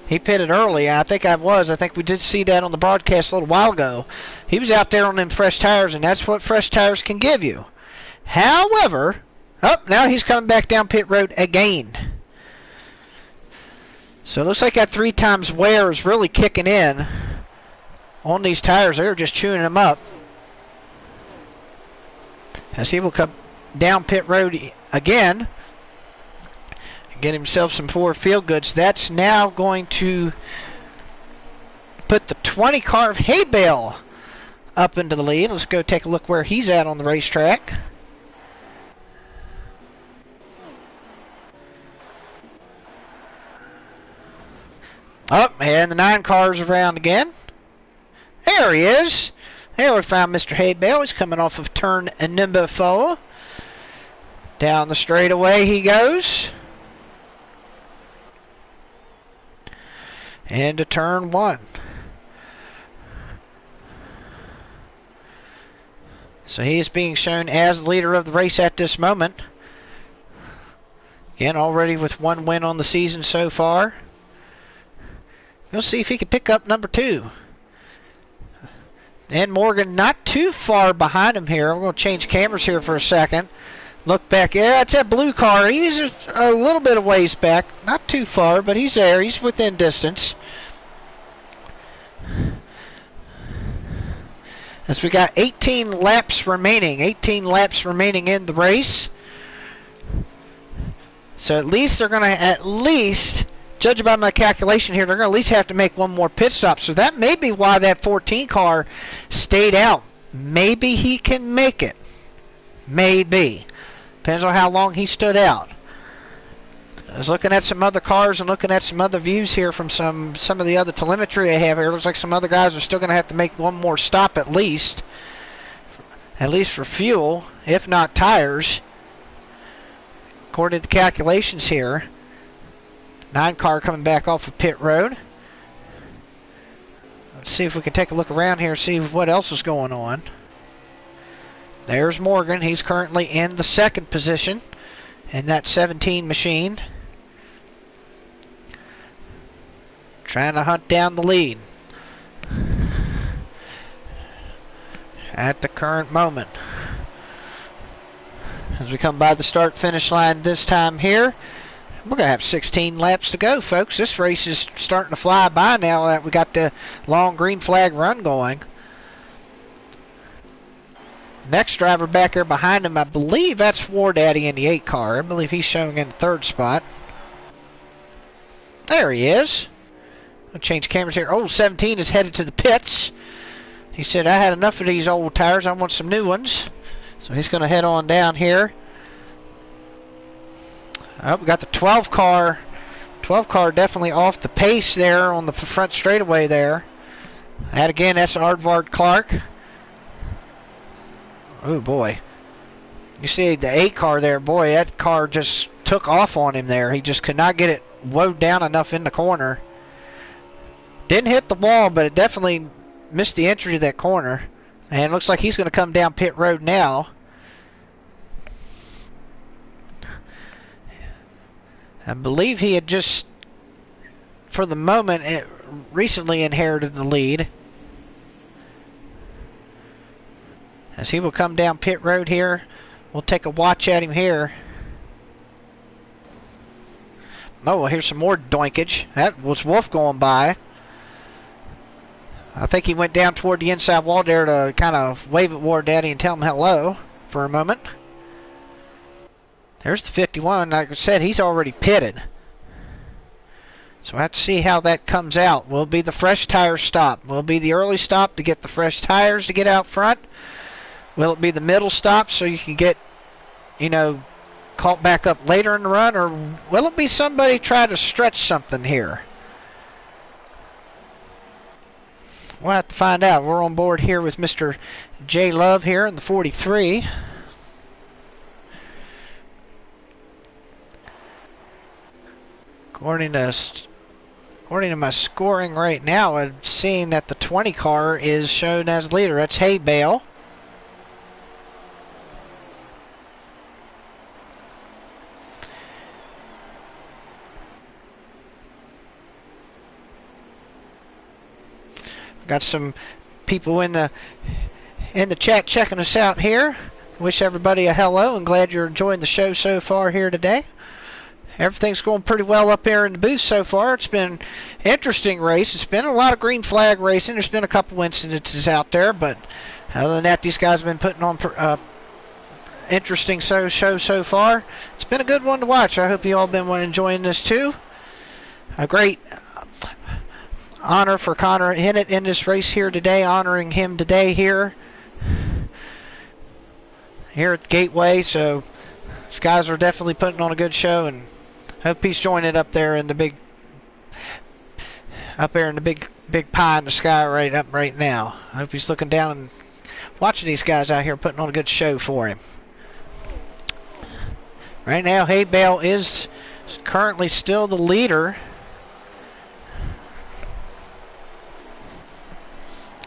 he pitted early. I think we did see that on the broadcast a little while ago. He was out there on them fresh tires, and that's what fresh tires can give you. However, now he's coming back down pit road again. So it looks like that 3 times wear is really kicking in on these tires. They're just chewing them up. As he will come down pit road again, get himself some 4 field goods. That's now going to put the 20 car of Hay bale up into the lead. Let's go take a look where he's at on the racetrack. And the 9 cars around again. There he is. There we found Mr. Hay bale. He's coming off of turn number 4. Down the straightaway he goes. Into turn 1. So he is being shown as the leader of the race at this moment. Again, already with 1 win on the season so far. We'll see if he can pick up number 2. And Morgan not too far behind him here. I'm going to change cameras here for a second. Look back. Yeah, it's that blue car. He's a little bit of ways back. Not too far, but he's there. He's within distance. As we got 18 laps remaining. 18 laps remaining in the race. So at least they're going to judge by my calculation here, they're going to at least have to make one more pit stop. So that may be why that 14 car stayed out. Maybe he can make it. Maybe. Depends on how long he stood out. I was looking at some other cars and looking at some other views here from some of the other telemetry I have here. It looks like some other guys are still going to have to make one more stop at least. At least for fuel, if not tires. According to the calculations here. 9 car coming back off of pit road. Let's see if we can take a look around here and see what else is going on. There's Morgan. He's currently in the 2nd position in that 17 machine. Trying to hunt down the lead at the current moment. As we come by the start-finish line this time here, we're going to have 16 laps to go, folks. This race is starting to fly by now that we got the long green flag run going. Next driver back there behind him, I believe that's War Daddy in the 8 car. I believe he's showing in the 3rd spot. There he is. I'll change cameras here. Oh, 17 is headed to the pits. He said, I had enough of these old tires. I want some new ones. So he's going to head on down here. Oh, we got the 12 car. 12 car definitely off the pace there on the front straightaway there. That again, that's Aardvark Clark. Oh boy. You see the 8 car there, boy, that car just took off on him there. He just could not get it woed down enough in the corner. Didn't hit the wall, but it definitely missed the entry to that corner. And it looks like he's going to come down pit road now. I believe he had just, for the moment, recently inherited the lead. As he will come down pit road here, we'll take a watch at him here. Oh, well, here's some more doinkage. That was Wolf going by. I think he went down toward the inside wall there to kind of wave at War Daddy and tell him hello for a moment. There's the 51. Like I said, he's already pitted. So we'll have to see how that comes out. Will it be the fresh tire stop? Will it be the early stop to get the fresh tires to get out front? Will it be the middle stop so you can get, caught back up later in the run? Or will it be somebody try to stretch something here? We'll have to find out. We're on board here with Mr. J. Love here in the 43. According to my scoring right now, I'm seeing that the 20 car is shown as leader. That's Hay Bale. Got some people in the chat checking us out here. Wish everybody a hello and glad you're enjoying the show so far here today. Everything's going pretty well up here in the booth so far. It's been an interesting race. It's been a lot of green flag racing. There's been a couple incidences out there, but other than that, these guys have been putting on interesting show so far. It's been a good one to watch. I hope you all been enjoying this too. A great honor for Connor Hinnant in this race here today, honoring him today here at Gateway. So these guys are definitely putting on a good show, and hope he's joining up there in the big pie in the sky right now. I hope he's looking down and watching these guys out here putting on a good show for him. Right now, Hay Bale is currently still the leader.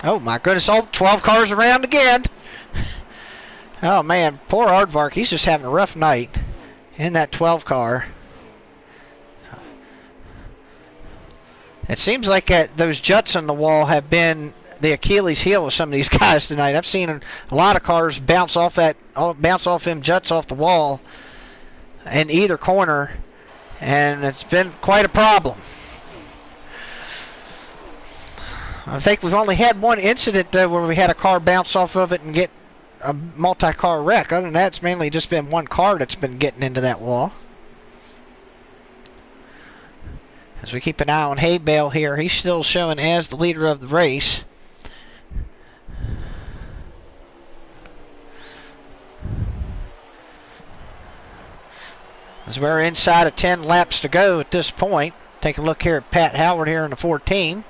Oh my goodness, all 12 cars around again. Oh man, poor Aardvark, he's just having a rough night in that 12 car. It seems like those juts on the wall have been the Achilles heel of some of these guys tonight. I've seen a lot of cars bounce off them juts off the wall in either corner, and it's been quite a problem. I think we've only had one incident where we had a car bounce off of it and get a multi-car wreck. Other than that, it's mainly just been one car that's been getting into that wall. As we keep an eye on Hay Bale here, he's still showing as the leader of the race. As we're inside of 10 laps to go at this point. Take a look here at Pat Howard here in the 14.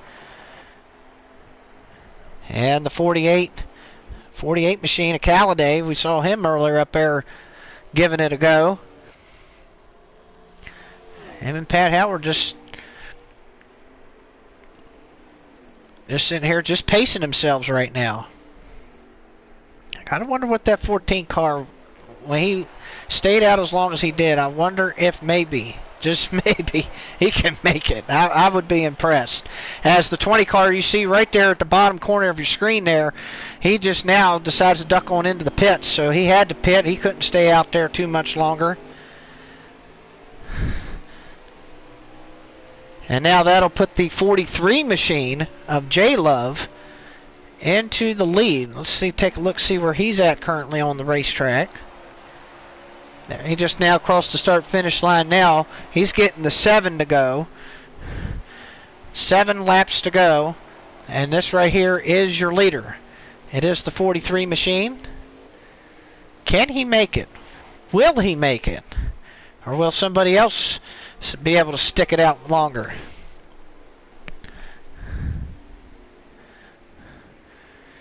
And the 48 machine of Calladay. We saw him earlier up there giving it a go. Him and Pat Howard just sitting here, just pacing themselves right now. I kind of wonder what that 14 car, when he stayed out as long as he did, I wonder if maybe, just maybe, he can make it. I would be impressed. As the 20 car you see right there at the bottom corner of your screen there, he just now decides to duck on into the pits. So he had to pit. He couldn't stay out there too much longer. And now that'll put the 43 machine of J Love into the lead. Let's see, take a look, see where he's at currently on the racetrack. He just now crossed the start-finish line now. He's getting the 7 to go. 7 laps to go. And this right here is your leader. It is the 43 machine. Can he make it? Will he make it? Or will somebody else be able to stick it out longer?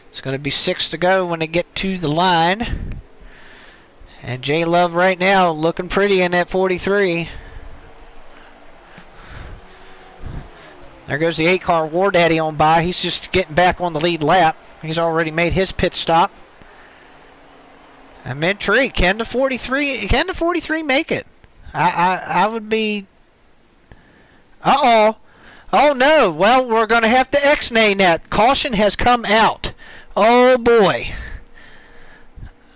It's going to be 6 to go when they get to the line. And J Love right now looking pretty in that 43. There goes the 8 car War Daddy on by. He's just getting back on the lead lap. He's already made his pit stop. I'm intrigued. Can the 43 make it? I would be... Uh-oh. Oh, no. Well, we're going to have to X-nay that. Caution has come out. Oh, boy.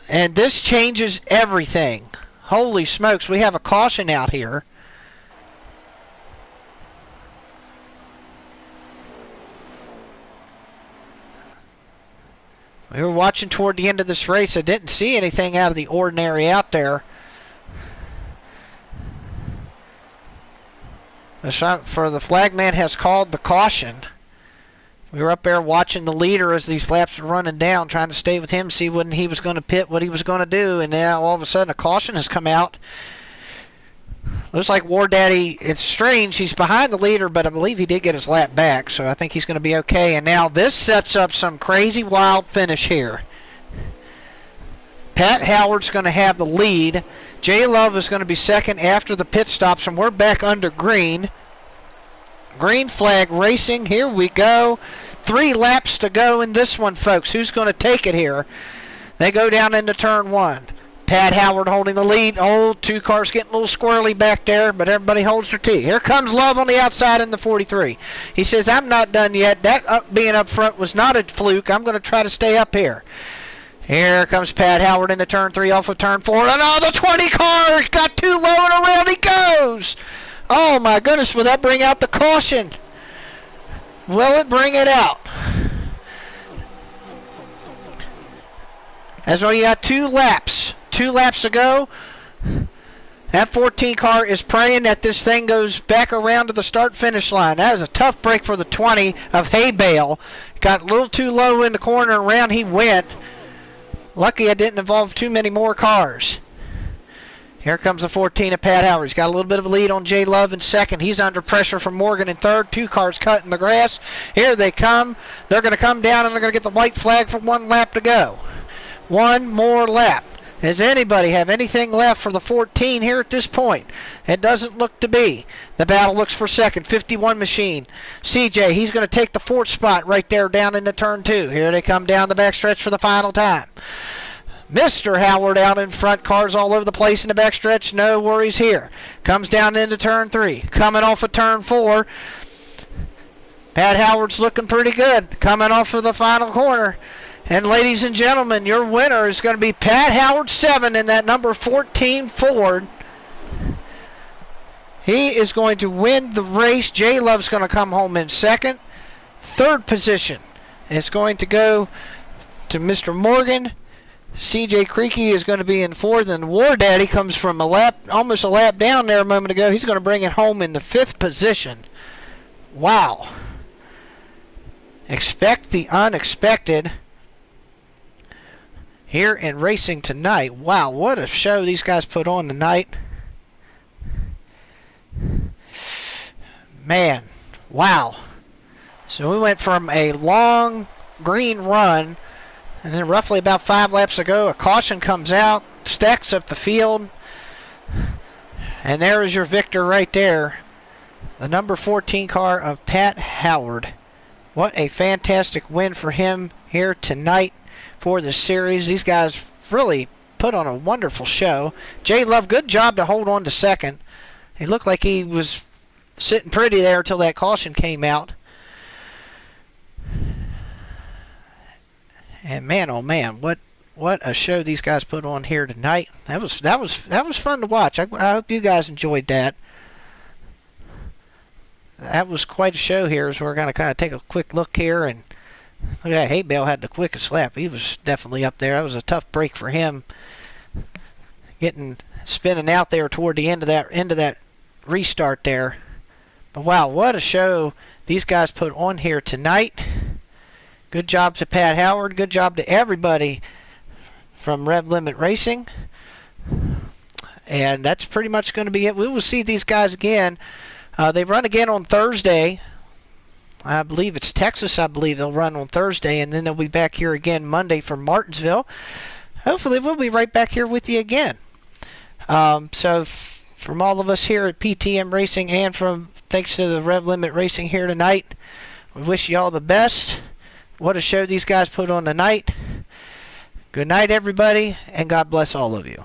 And this changes everything. Holy smokes, we have a caution out here. We were watching toward the end of this race. I didn't see anything out of the ordinary out there. For the flagman has called the caution. We were up there watching the leader as these laps were running down, trying to stay with him, see when he was going to pit, what he was going to do, and now all of a sudden a caution has come out. Looks like War Daddy, it's strange, he's behind the leader, but I believe he did get his lap back, so I think he's going to be okay. And now this sets up some crazy wild finish here. Pat Howard's going to have the lead. J Love is going to be second after the pit stops, and we're back under green. Green flag racing. Here we go. 3 laps to go in this one, folks. Who's going to take it here? They go down into turn 1. Pat Howard holding the lead. Oh, 2 cars getting a little squirrely back there, but everybody holds their tea. Here comes Love on the outside in the 43. He says, I'm not done yet. That being up front was not a fluke. I'm going to try to stay up here. Here comes Pat Howard into turn 3 off of turn 4. And oh, the 20 car got too low and around he goes. Oh my goodness, will that bring out the caution? Will it bring it out? As well, you got 2 laps. 2 laps to go. That 14 car is praying that this thing goes back around to the start-finish line. That was a tough break for the 20 of Hay Bale. Got a little too low in the corner and around he went. Lucky I didn't involve too many more cars. Here comes the 14 of Pat Howard. He's got a little bit of a lead on J Love in second. He's under pressure from Morgan in third. 2 cars cutting the grass. Here they come. They're going to come down and they're going to get the white flag for 1 lap to go. 1 more lap. Does anybody have anything left for the 14 here at this point? It doesn't look to be. The battle looks for second. 51 machine. CJ, he's going to take the 4th spot right there down into turn 2. Here they come down the backstretch for the final time. Mr. Howard out in front. Cars all over the place in the backstretch. No worries here. Comes down into turn 3. Coming off of turn 4. Pat Howard's looking pretty good coming off of the final corner. And ladies and gentlemen, your winner is going to be Pat Howard 7 in that number 14 Ford. He is going to win the race. J Love's going to come home in second. Third position is going to go to Mr. Morgan. CJ Creaky is going to be in fourth, and War Daddy comes from almost a lap down there a moment ago. He's going to bring it home in the fifth position. Wow. Expect the unexpected here in racing tonight. Wow, what a show these guys put on tonight. Man, wow. So we went from a long green run, and then roughly about 5 laps ago, a caution comes out, stacks up the field, and there is your victor right there. The number 14 car of Pat Howard. What a fantastic win for him here tonight for the series. These guys really put on a wonderful show. J Love, good job to hold on to second. He looked like he was sitting pretty there until that caution came out. And man, oh man, what a show these guys put on here tonight. That was fun to watch. I hope you guys enjoyed that. That was quite a show here. So we're going to kind of take a quick look here, and look at that. Hay Bale had the quickest lap. He was definitely up there. That was a tough break for him, spinning out there toward the end of that restart there. But wow, what a show these guys put on here tonight. Good job to Pat Howard. Good job to everybody from RevLimit Racing. And that's pretty much going to be it. We will see these guys again. They run again on Thursday. I believe it's Texas. I believe they'll run on Thursday, and then they'll be back here again Monday from Martinsville. Hopefully we'll be right back here with you again. So from all of us here at PTM Racing, and thanks to the RevLimit Racing here tonight, we wish you all the best. What a show these guys put on tonight. Good night, everybody, and God bless all of you.